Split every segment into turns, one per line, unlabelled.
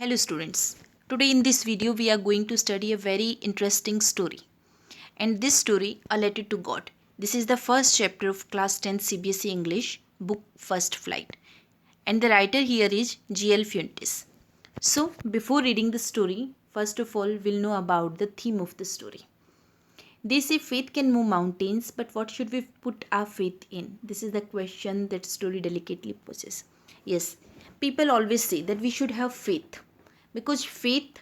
Hello students. Today in this video we are going to study a very interesting story. And this story, A Letter to God. This is the first chapter of class 10 CBSE English book First Flight. And the writer here is G.L. Fuentes. So before reading the story, first of all we'll know about the theme of the story. They say faith can move mountains, but what should we put our faith in? This is the question that story delicately poses. Yes, people always say that we should have faith because faith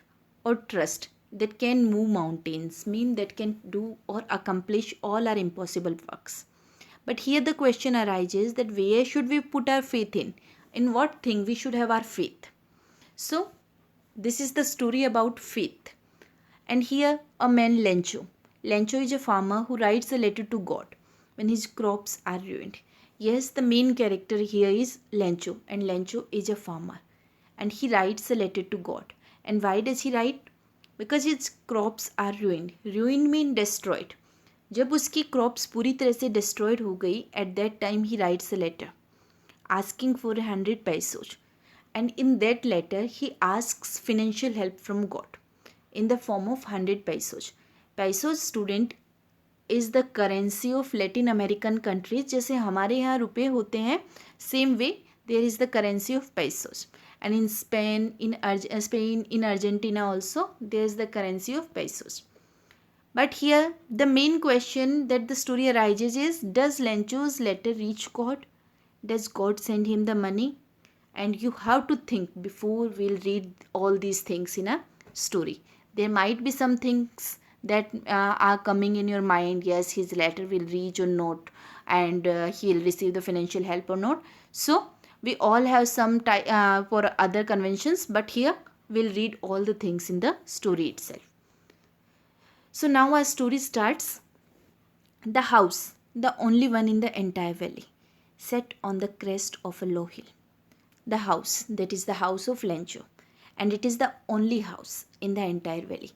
or trust that can move mountains mean that can do or accomplish all our impossible works. But here the question arises that where should we put our faith in what thing we should have our faith. So this is the story about faith. And here a man Lencho. Lencho is a farmer who writes a letter to God when his crops are ruined. Yes, the main character here is Lencho, and Lencho is a farmer. And he writes a letter to God. And why does he write? Because his crops are ruined. Ruined mean destroyed. जब उसकी crops पूरी तरह से destroyed हो गई at that time he writes a letter asking for 100 pesos, and in that letter he asks financial help from God in the form of 100 pesos. Pesos student is the currency of Latin American countries. जैसे हमारे यहाँ रुपए होते हैं same way there is the currency of pesos, and in Spain in Argentina also there is the currency of pesos. But here the main question that the story arises is, does Lencho's letter reach God? Does God send him the money? And you have to think before we'll read all these things in a story. There might be some things that are coming in your mind. Yes, his letter will reach or not, and he'll receive the financial help or not. So we all have some for other conventions, but here we'll read all the things in the story itself. So now our story starts. The house, the only one in the entire valley, set on the crest of a low hill. The house, that is the house of Lencho, and it is the only house in the entire valley.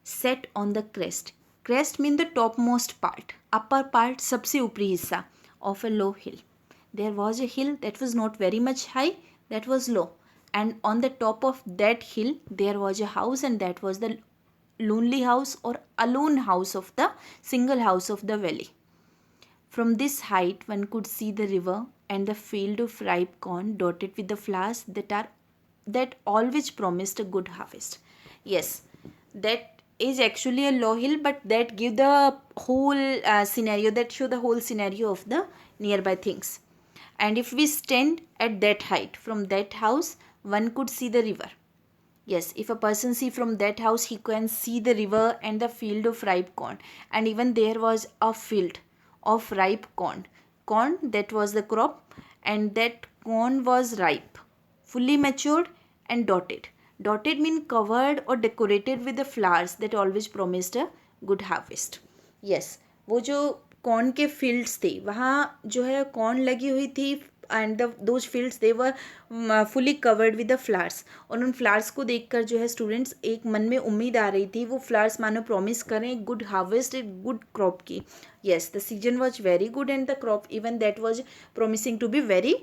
Set on the crest. Crest means the topmost part, upper part, सबसे ऊपरी हिस्सा of a low hill. There was a hill that was not very much high, that was low, and on the top of that hill there was a house, and that was the lonely house or alone house of the single house of the valley. From this height one could see the river and the field of ripe corn dotted with the flowers that always promised a good harvest. Yes, that is actually a low hill, but that give the whole scenario, that show the whole scenario of the nearby things. And if we stand at that height, from that house one could see the river. Yes, if a person see from that house, he can see the river and the field of ripe corn. And even there was a field of ripe corn. Corn, that was the crop, and that corn was ripe, fully matured and dotted. Dotted mean covered or decorated with the flowers that always promised a good harvest. Yes, वो जो corn के fields थे वहाँ जो है corn लगी हुई थी, and those fields they were fully covered with the flowers. और उन फ्लावर्स को देखकर जो है स्टूडेंट्स एक मन में उम्मीद आ रही थी, वो फ्लावर्स मानो प्रॉमिस करें एक गुड हार्वेस्ट, एक गुड क्रॉप की. Yes, the season was very good and the crop even that was promising to be very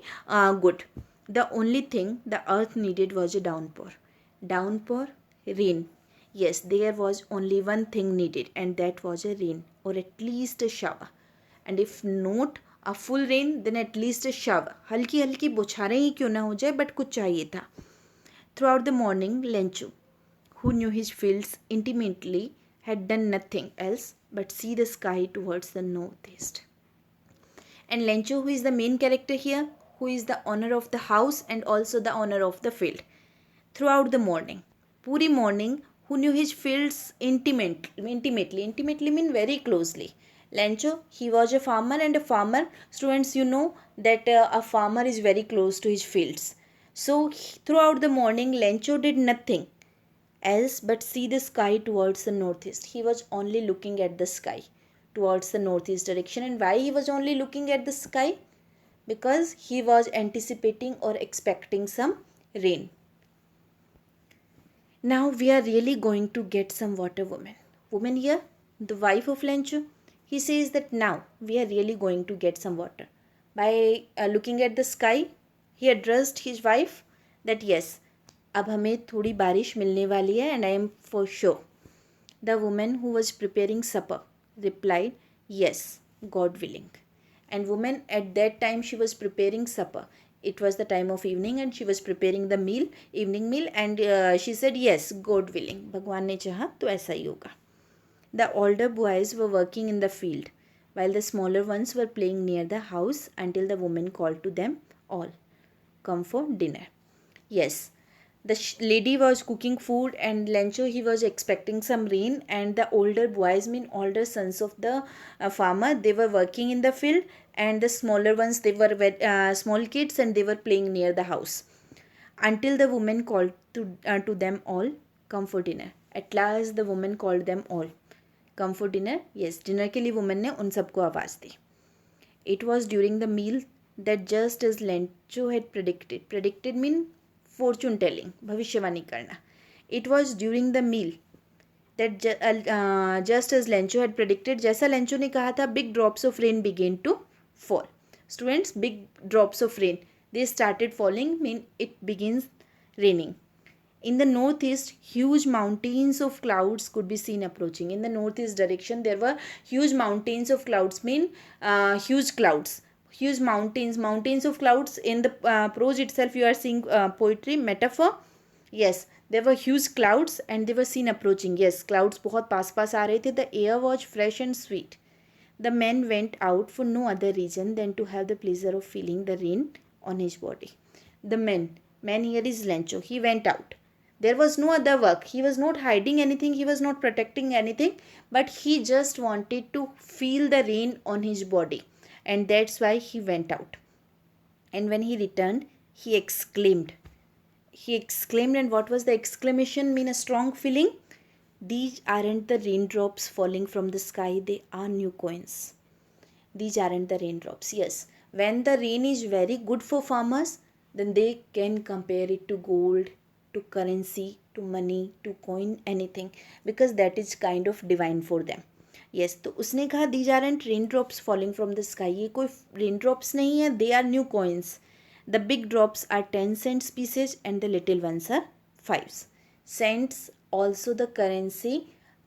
good. The only thing the earth needed was a downpour. Downpour, rain. Yes, there was only one thing needed, and that was a rain, or at least a shower. And if not a full rain, then at least a shower. हल्की हल्की बौछारें ही क्यों ना हो जाए, but कुछ चाहिए था. Throughout the morning, Lencho, who knew his fields intimately, had done nothing else but see the sky towards the northeast. And Lencho, who is the main character here, who is the owner of the house and also the owner of the field. Throughout the morning, puri morning, who knew his fields intimately mean very closely. Lencho, he was a farmer, and a farmer, students, you know that a farmer is very close to his fields. So throughout the morning, Lencho did nothing else but see the sky towards the northeast. He was only looking at the sky towards the northeast direction. And why he was only looking at the sky? Because he was anticipating or expecting some rain. Now we are really going to get some water woman. Woman here, the wife of Lencho, he says that now we are really going to get some water. By looking at the sky, he addressed his wife that yes, अब हमें थोड़ी बारिश मिलने वाली है and I am for sure. The woman who was preparing supper replied, "Yes, God willing." And woman at that time she was preparing supper. It was the time of evening and she was preparing the meal, evening meal, and she said, "Yes, God willing." भगवान ने चाहा तो ऐसा ही होगा. The older boys were working in the field, while the smaller ones were playing near the house until the woman called to them all, "Come for dinner." Yes, the lady was cooking food and Lencho he was expecting some rain, and the older boys mean older sons of the farmer, they were working in the field, and the smaller ones they were small kids and they were playing near the house until the woman called to them all, "Come for dinner." At last the woman called them all, "Come for dinner." Yes, dinner के लिए woman ने उन सबको आवाज़ दी. It was during the meal that just as Lencho had predicted mean fortune telling, भविष्यवाणी करना. It was during the meal that just as Lencho had predicted, जैसा Lencho ने कहा था, big drops of rain began to fall. Students, big drops of rain, they started falling, mean it begins raining. In the northeast, huge mountains of clouds could be seen approaching. In the northeast direction, there were huge mountains of clouds, mean huge clouds. Huge mountains of clouds. In the prose itself, you are seeing poetry, metaphor. Yes, there were huge clouds and they were seen approaching. Yes, clouds बहुत पास आ रहे थे. The air was fresh and sweet. The man went out for no other reason than to have the pleasure of feeling the rain on his body. The man here is Lencho. He went out. There was no other work. He was not hiding anything. He was not protecting anything. But he just wanted to feel the rain on his body. And that's why he went out. And when he returned, he exclaimed. And what was the exclamation? Mean a strong feeling. These aren't the raindrops falling from the sky. They are new coins. These aren't the raindrops. Yes. When the rain is very good for farmers, then they can compare it to gold, to currency, to money, to coin, anything, because that is kind of divine for them. Yes, तो उसने कहा these aren't raindrops falling from the sky. ये कोई raindrops नहीं है. They are new coins. The big drops are 10 cents pieces and the little ones are 5s. Cents also the currency.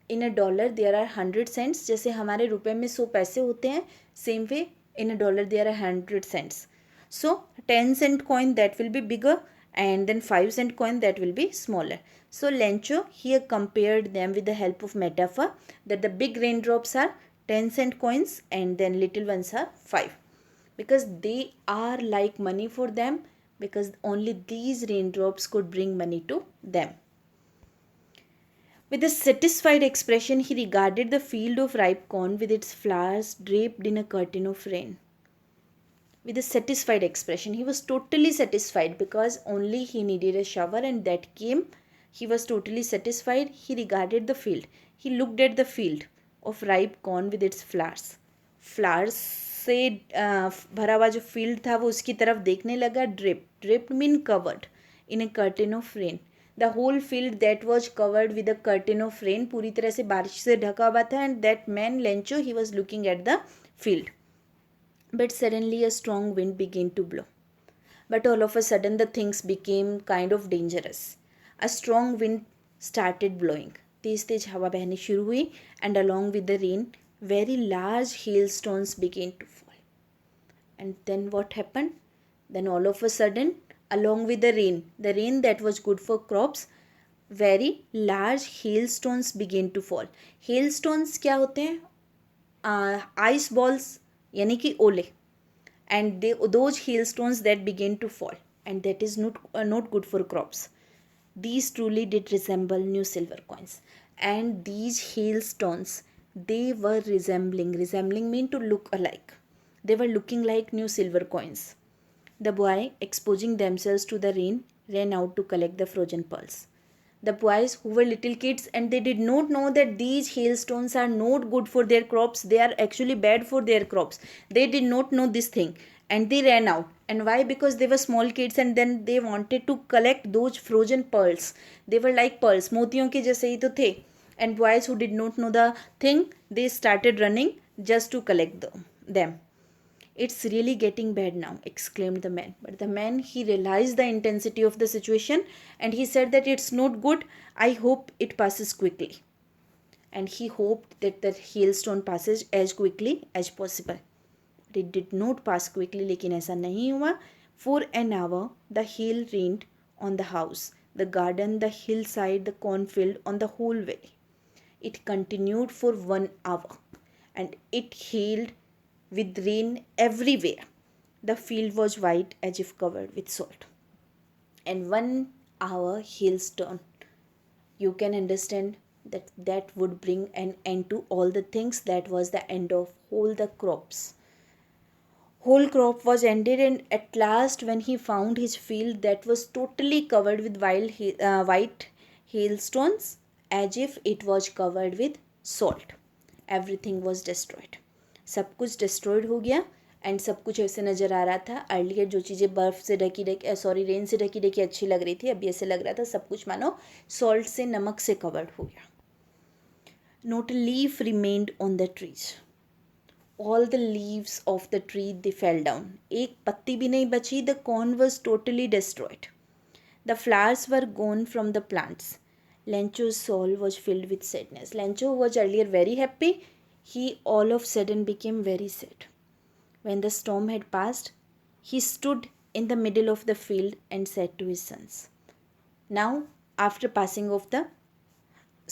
In a dollar there are 100 cents. जैसे हमारे रुपए में 100 पैसे होते हैं, same way in a dollar there are 100 cents. So 10 cent coin that will be bigger and then 5 cent coin that will be smaller. So Lencho here compared them with the help of metaphor that the big raindrops are 10 cent coins and then little ones are 5, because they are like money for them, because only these raindrops could bring money to them. With a satisfied expression, he regarded the field of ripe corn with its flowers draped in a curtain of rain. With a satisfied expression, he was totally satisfied because only he needed a shower and that came. He was totally satisfied. He regarded the field. He looked at the field of ripe corn with its flowers. Flowers से भरा हुआ जो field था वो उसकी तरफ देखने लगा. Dripped mean covered in a curtain of rain. The whole field that was covered with a curtain of rain, पूरी तरह से बारिश से ढका हुआ था. And that man Lencho he was looking at the field. But suddenly a strong wind began to blow. But all of a sudden the things became kind of dangerous. A strong wind started blowing. तेज तेज हवा बहनी शुरू हुई. And along with the rain, very large hailstones began to fall. And then what happened? Then all of a sudden, along with the rain that was good for crops, very large hailstones began to fall. Hailstones क्या होते हैं? Ice balls यानी कि ओले. And those hailstones that began to fall, and that is not good for crops. These truly did resemble new silver coins. And these hailstones, they were resembling mean to look alike. They were looking like new silver coins. The boy, exposing themselves to the rain, ran out to collect the frozen pearls. The boys, who were little kids and they did not know that these hailstones are not good for their crops, they are actually bad for their crops. They did not know this thing and they ran out. And why? Because they were small kids and then they wanted to collect those frozen pearls. They were like pearls, मोतियों के जैसे ही तो थे. And boys who did not know the thing, they started running just to collect them. It's really getting bad now, exclaimed the man. But the man, he realized the intensity of the situation and he said that it's not good. I hope it passes quickly. And he hoped that the hailstone passes as quickly as possible. But it did not pass quickly, लेकिन ऐसा नहीं हुआ. For an hour, the hail rained on the house, the garden, the hillside, the cornfield, on the whole valley. It continued for 1 hour, and it hailed with rain everywhere. The field was white as if covered with salt. And 1 hour hailstone, you can understand that that would bring an end to all the things. That was the end of all the crops. Whole crop was ended, and at last when he found his field that was totally covered with white hailstones, as if it was covered with salt, everything was destroyed. सब कुछ destroyed हो गया. And सब कुछ ऐसे नज़र आ रहा था. अर्लियर जो चीज़ें बर्फ़ से ढकी रेन से ढकी ढकी अच्छी लग रही थी, अभी ऐसे लग रहा था सब कुछ मानो सॉल्ट से, नमक से कवर्ड हो गया. Not a leaf remained on the trees. All the leaves of the tree they fell down. एक पत्ती भी नहीं बची. The corn was totally destroyed. The flowers were gone from the plants. Lencho's soul was filled with sadness. Lencho was earlier very happy. He all of a sudden became very sad. When the storm had passed, he stood in the middle of the field and said to his sons. Now, after passing of the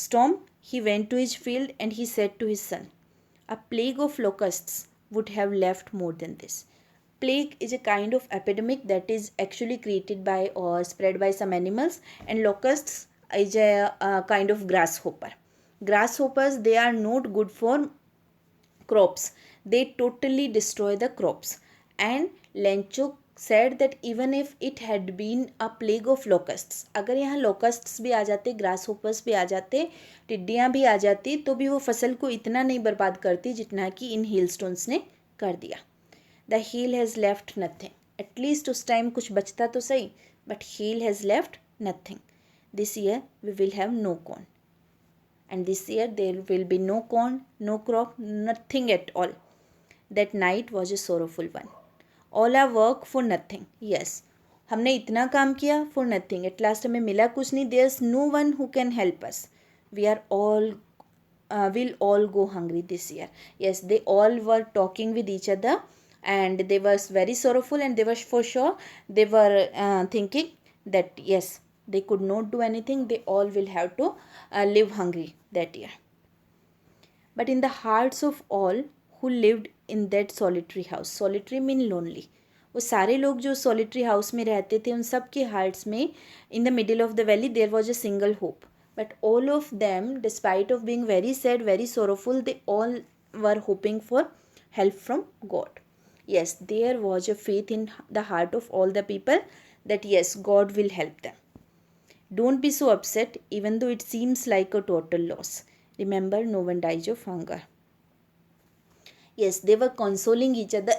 storm, he went to his field and he said to his son, a plague of locusts would have left more than this. Plague is a kind of epidemic that is actually created by or spread by some animals, and locusts is a kind of grasshopper. Grasshoppers, they are not good for crops. They totally destroy the crops. And Lencho said that even if it had been a plague of locusts, अगर यहाँ locusts भी आ जाते, grasshoppers भी आ जाते, टिड्डियाँ भी आ जाती, तो भी वो फसल को इतना नहीं बर्बाद करती जितना कि इन hailstones ने कर दिया. The hail has left nothing. At least उस टाइम कुछ बचता तो सही, but hail has left nothing. This year we will have no corn. And this year there will be no corn, no crop, nothing at all. That night was a sorrowful one. All our work for nothing. Yes, हमने इतना काम किया for nothing. At last हमें मिला कुछ नहीं. There's no one who can help us. We are all will all go hungry this year. Yes, they all were talking with each other, and they were very sorrowful, and they were for sure they were thinking that yes, they could not do anything. They all will have to live hungry that year. But in the hearts of all who lived in that solitary house, solitary mean lonely, वो सारे लोग जो solitary house में रहते थे, उन सब के hearts में, in the middle of the valley there was a single hope. But all of them, despite of being very sad, very sorrowful, they all were hoping for help from God. Yes, there was a faith in the heart of all the people that yes, God will help them. Don't be so upset even though it seems like a total loss. Remember, no one dies of hunger. Yes, they were consoling each other.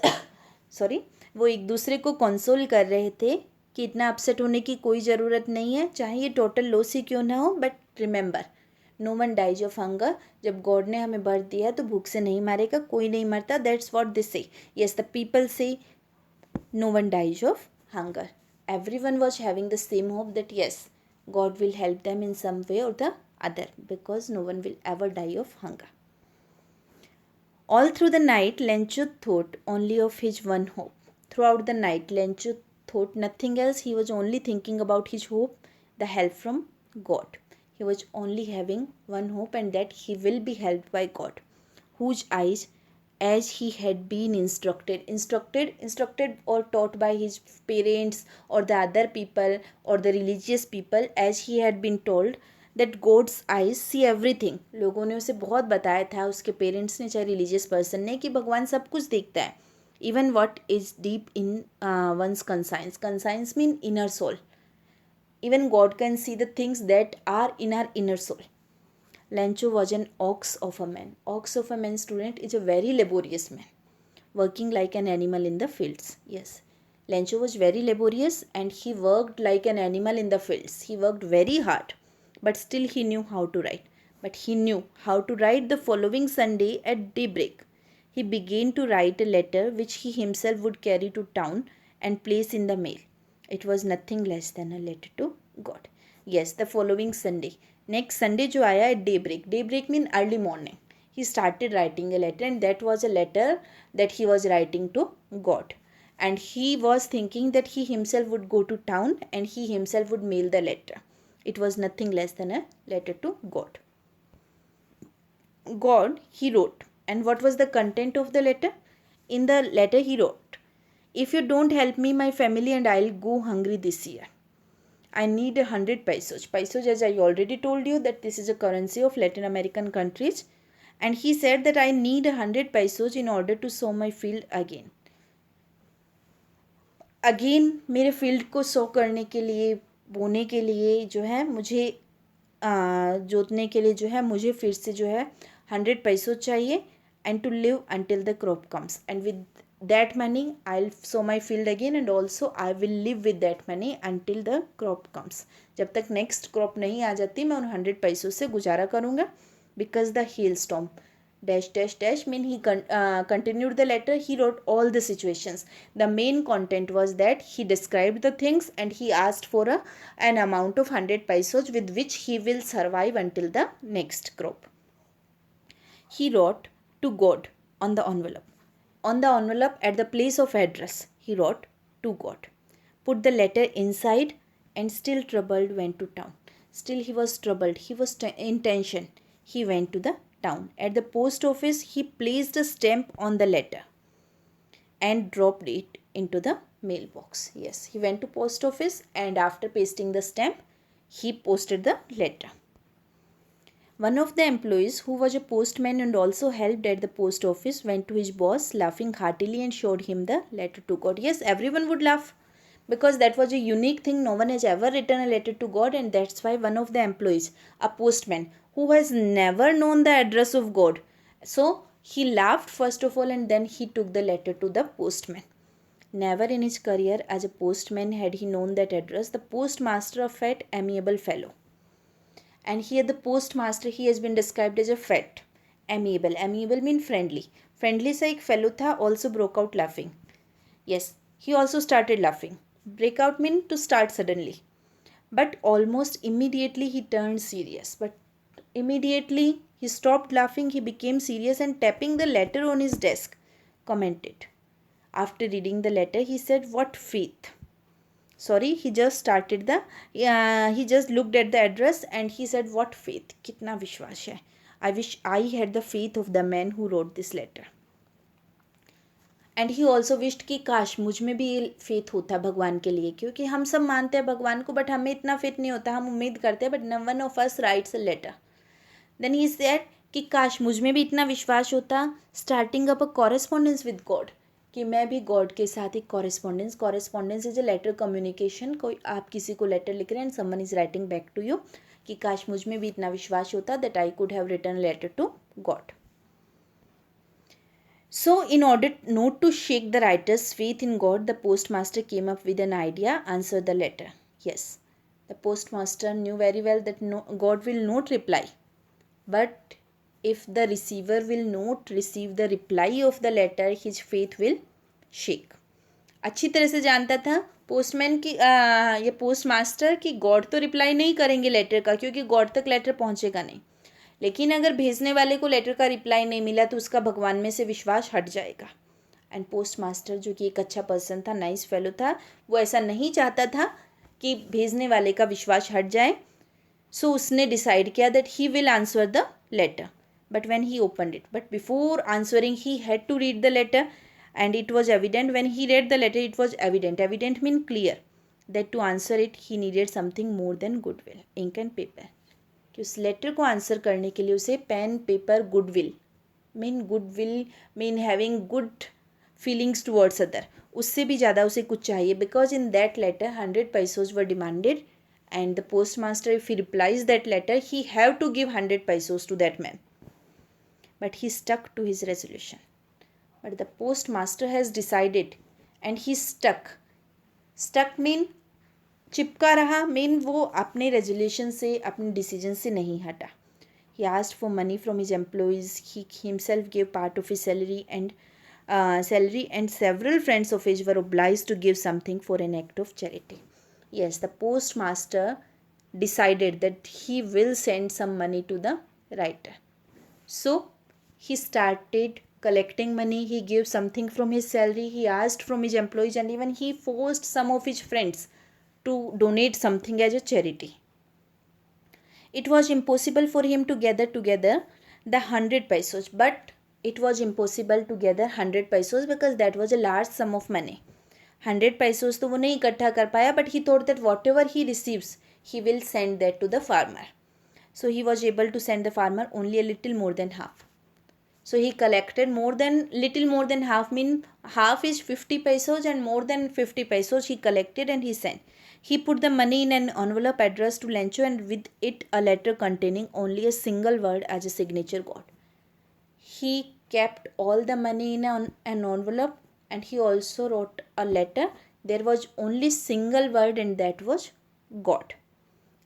Sorry, वो एक दूसरे को console कर रहे थे कि इतना upset होने की कोई ज़रूरत नहीं है, चाहे ये टोटल लॉस ही क्यों ना हो. But remember, no one dies of hunger. जब गॉड ने हमें बर्थ दिया तो भूख से नहीं मारेगा, कोई नहीं मरता. दैट्स व्हाट दे से. यस, द पीपल से no one dies of hunger. Everyone was having the same hope that yes, God will help them in some way or the other, because no one will ever die of hunger. All through the night, Lencho thought only of his one hope. Throughout the night, Lencho thought nothing else. He was only thinking about his hope, the help from God. He was only having one hope, and that he will be helped by God, whose eyes, as he had been instructed or taught by his parents or the other people or the religious people, as he had been told that God's eyes see everything. लोगों ने उसे बहुत बताया था, उसके parents ने, चाहे religious person ने, कि भगवान सब कुछ देखता है. Even what is deep in one's conscience. Conscience mean inner soul. Even God can see the things that are in our inner soul. Lencho was an ox of a man. Ox of a man, student, is a very laborious man, working like an animal in the fields. Yes, Lencho was very laborious and he worked like an animal in the fields. He worked very hard, but still he knew how to write. But he knew how to write the following Sunday at daybreak. he began to write a letter which he himself would carry to town and place in the mail. It was nothing less than a letter to God. Yes, the following Sunday. Next Sunday जो आया at daybreak. Daybreak mean early morning. He started writing a letter, and that was a letter that he was writing to God. And he was thinking that he himself would go to town and he himself would mail the letter. It was nothing less than a letter to God. God, he wrote. And what was the content of the letter? In the letter he wrote, if you don't help me, my family and I'll go hungry this year. I need 100 pesos. Pesos, as I already told you, that this is a currency of Latin American countries. And he said that I need 100 pesos in order to sow my field again. Again मेरे field को सो करने के लिए, बोने के लिए जो है मुझे जोतने के लिए जो है मुझे फिर से जो है 100 पैसों चाहिए. And to live until the crop comes. And with that money I will sow my field again and also I will live with that money until the crop comes. जब तक नेक्स्ट क्रॉप नहीं आ जाती मैं उन 100 पैसों से गुजारा करूँगा. Because the hell storm dash dash dash mean he continued the letter. He wrote all the situations. The main content was that he described the things and he asked for an amount of 100 pesos with which he will survive until the next crop. He wrote to God on the envelope. On the envelope at the place of address, he wrote to God. Put the letter inside, and still troubled went to town. Still he was troubled. He was in tension. He went to the town. At the post office, he placed a stamp on the letter and dropped it into the mailbox. Yes, he went to post office and after pasting the stamp, he posted the letter. One of the employees, who was a postman and also helped at the post office, went to his boss laughing heartily and showed him the letter to God. Yes, everyone would laugh because that was a unique thing. No one has ever written a letter to God, and that's why one of the employees, a postman, who has never known the address of God, so he laughed first of all and then he took the letter to the postman. Never in his career as a postman had he known that address. The postmaster, a fat, amiable fellow. And here the postmaster, he has been described as a fat, amiable. Amiable mean friendly. Friendly सा एक fellow था, also broke out laughing. Yes, he also started laughing. Break out mean to start suddenly. But almost immediately he turned serious. But immediately he stopped laughing, he became serious and tapping the letter on his desk, commented. After reading the letter, he said, what faith. Sorry, he just started the, he just looked at the address and he said, what faith. कितना विश्वास है. I wish I had the faith of the man who wrote this letter. And he also wished कि काश मुझ में भी ये faith होता भगवान के लिए, क्योंकि हम सब मानते हैं भगवान को बट हमें इतना फेथ नहीं होता. हम उम्मीद करते हैं but no one of us writes a letter. Then he said कि काश मुझ में भी इतना विश्वास होता. Starting up a correspondence with god, कि मैं भी गॉड के साथ एक correspondence is a letter communication. कोई आप किसी को लेटर लिख रहे हैं and someone is writing back to you कि काश मुझ में भी इतना विश्वास होता that I could have written letter to god. So, in order not to shake the writer's faith in God, the postmaster came up with an idea, answer the letter. Yes, the postmaster knew very well that God will not reply. But if the receiver will not receive the reply of the letter, his faith will shake. अच्छी तरह से जानता था postman की ये postmaster कि God तो reply नहीं करेंगे लेटर का, क्योंकि गॉड तक लेटर पहुंचेगा नहीं. लेकिन अगर भेजने वाले को लेटर का रिप्लाई नहीं मिला तो उसका भगवान में से विश्वास हट जाएगा. एंड पोस्ट मास्टर, जो कि एक अच्छा पर्सन था, नाइस फेलो था, वो ऐसा नहीं चाहता था कि भेजने वाले का विश्वास हट जाए. सो उसने डिसाइड किया that he will answer the letter. But when he opened it, but before answering he had to read the letter and it was evident. When he read the letter it was evident. Evident mean clear that to answer it he needed something more than goodwill, ink and paper. कि उस letter को answer करने के लिए उसे pen, paper, goodwill mean having good feelings towards other, उससे भी ज़्यादा उसे कुछ चाहिए. Because in that letter 100 pesos were demanded and the post master, if he replies that letter, he have to give 100 pesos to that man. But he stuck to his resolution. But the post master has decided and he stuck mean चिपका रहा, mean वो अपने resolution से, अपने decision से नहीं हटा. He asked for money from his employees. He himself gave part of his salary, and several friends of his were obliged to give something for an act of charity. Yes, the postmaster decided that he will send some money to the writer. So he started collecting money. He gave something from his salary. He asked from his employees, and even he forced some of his friends to donate something as a charity. It was impossible for him to gather together the 100 pesos, but it was impossible to gather 100 pesos because that was a large sum of money. 100 pesos तो वो नहीं इकट्ठा कर पाया, but he thought that whatever he receives, he will send that to the farmer. So he was able to send the farmer only a little more than half. So he collected little more than half, mean half is 50 pesos, and more than 50 pesos he collected and he sent. He put the money in an envelope addressed to Lencho, and with it a letter containing only a single word as a signature got. He kept all the money in an envelope, and he also wrote a letter. There was only single word, and that was God.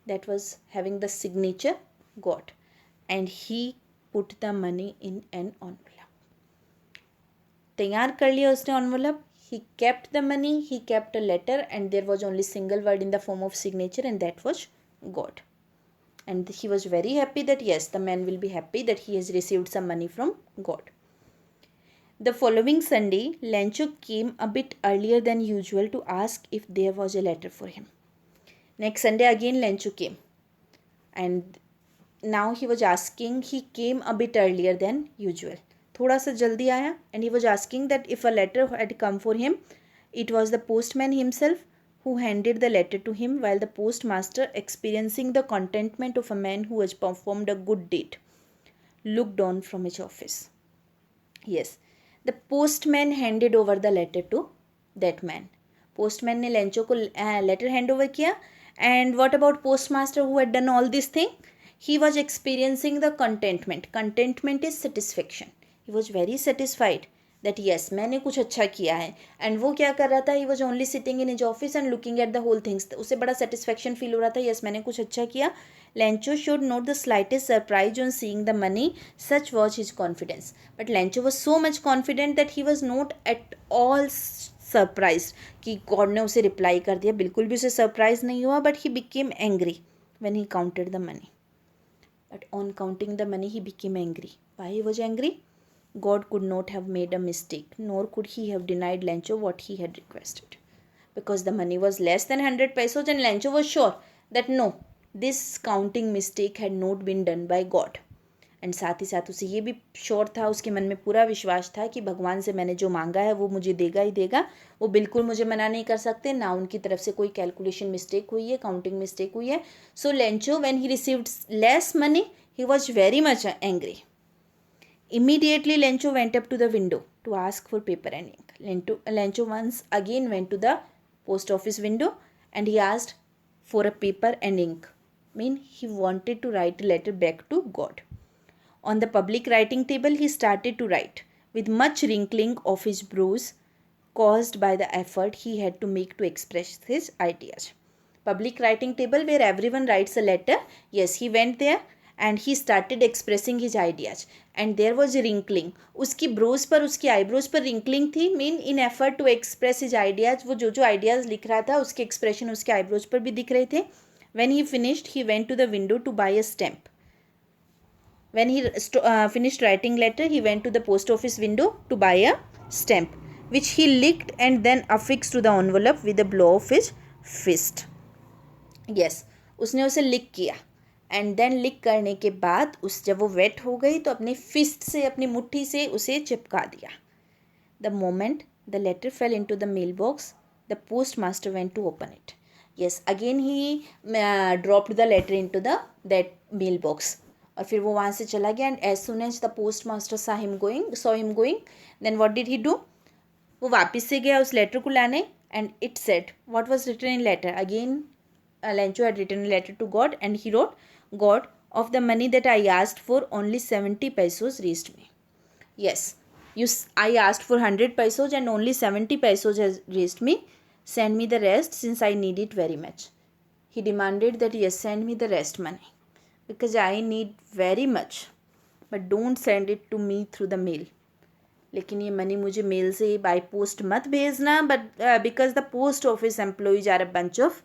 That was having the signature God. And he put the money in an envelope. तैयार कर लिया उसने envelope. He kept the money, he kept a letter, and there was only single word in the form of signature, and that was God. And he was very happy that yes, the man will be happy that he has received some money from God. The following Sunday, Lencho came a bit earlier than usual to ask if there was a letter for him. Next Sunday again Lencho came, and now he came a bit earlier than usual. थोड़ा सा जल्दी आया, and he was asking that if a letter had come for him. It was the postman himself who handed the letter to him, while the postmaster, experiencing the contentment of a man who has performed a good deed, looked on from his office. Yes, the postman handed over the letter to that man. Postman ने Lencho को letter hand over किया, and what about postmaster who had done all this thing? He was experiencing the contentment. Contentment is satisfaction. He was very satisfied that yes, मैंने कुछ अच्छा किया है. And वो क्या कर रहा था? He was only sitting in his office and looking at the whole things. उसे बड़ा satisfaction feel हो रहा था. Yes, मैंने कुछ अच्छा किया. Lencho showed not the slightest surprise on seeing the money. Such was his confidence. But Lencho was so much confident that he was not at all surprised कि God ने उसे reply कर दिया. बिल्कुल भी उसे surprise नहीं हुआ. But he became angry when he counted the money. But on counting the money, he became angry. Why he was angry? God could not have made a mistake, nor could he have denied Lencho what he had requested. Because the money was less than 100 pesos, and Lencho was sure that no, this counting mistake had not been done by God. And साथ ही साथ उसे ये भी sure था, उसके मन में पूरा विश्वास था कि भगवान से मैंने जो मांगा है वो मुझे देगा ही देगा. वो बिल्कुल मुझे मना नहीं कर सकते, ना उनकी तरफ से कोई कैलकुलेशन मिस्टेक हुई है, काउंटिंग मिस्टेक हुई है. So Lencho when he received less money, he was very much angry. Immediately Lencho went up to the window to ask for paper and ink. Lencho once again went to the post office window and he asked for a paper and ink. He wanted to write a letter back to God. On the public writing table, he started to write, with much wrinkling of his brows caused by the effort he had to make to express his ideas. Public writing table where everyone writes a letter. Yes, he went there and he started expressing his ideas. And there was a wrinkling. उसकी Broz पर, उसकी eyebrows पर wrinkling थी. In effort to express his ideas, वो जो ideas लिख रहा था उसके expression उसके आईब्रोज पर भी दिख रहे थे. When he finished, he went to the window to buy a stamp. When he finished writing letter, he went to the post office window to buy a stamp, which he licked and then affixed to the envelope with a blow of his fist. Yes, उसने उसे लिक किया. And then लिक करने के बाद जब वो wait हो गई तो अपनी फिस्ट से, अपनी मुट्ठी से उसे चिपका दिया. The moment the letter fell into the mail box, the post master went to open it. Yes, again he dropped the letter into that mail box. और फिर वो वहाँ से चला गया. And as soon as the post master saw him going, then what did he do? वो वापस से गया उस लेटर को लाने. And it said what was written in letter. Again Lencho had written a letter to God and he wrote, God, of the money that I asked for, only 70 pesos reached me. Yes, I asked for 100 pesos and only 70 pesos has reached me. Send me the rest since I need it very much. He demanded that yes, send me the rest money. because I need very much, but don't send it to me through the mail. लेकिन ये money मुझे mail से bye post मत भेजना, but because the post office employees are a bunch of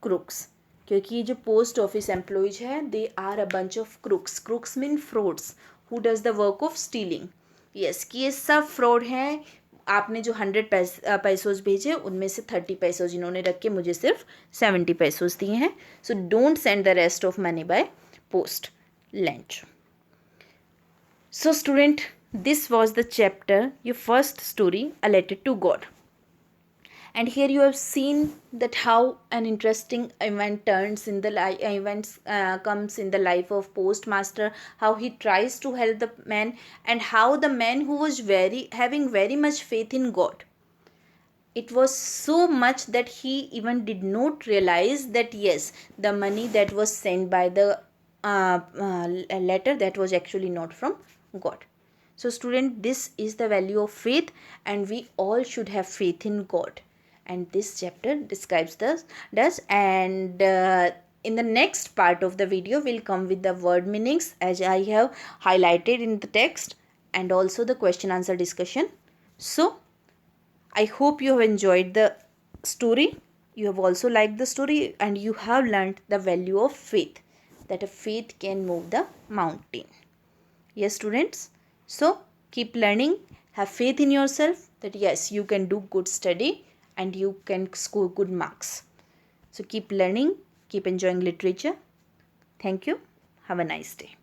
crooks. क्योंकि ये जो post office employees है they are a bunch of crooks. Crooks mean frauds who does the work of stealing. Yes, कि ये सब fraud हैं. आपने जो 100 पैसोज भेजे उनमें से 30 पैसोज इन्होंने रख के मुझे सिर्फ 70 पैसोज दिए हैं. So don't send the rest of money by post lunch. So student, this was the chapter, your first story, A Letter to God. And here you have seen that how an interesting event turns in the comes in the life of postmaster, how he tries to help the man, and how the man who was having very much faith in God, it was so much that he even did not realize that yes, the money that was sent by the letter, that was actually not from God. So student, this is the value of faith, and we all should have faith in God. And this chapter describes does and in the next part of the video we'll come with the word meanings as I have highlighted in the text, and also the question answer discussion. So I hope you have enjoyed the story. You have also liked the story, and you have learned the value of faith, that a faith can move the mountain. Yes, students. So keep learning. Have faith in yourself that yes, you can do good study and you can score good marks. So keep learning. Keep enjoying literature. Thank you. Have a nice day.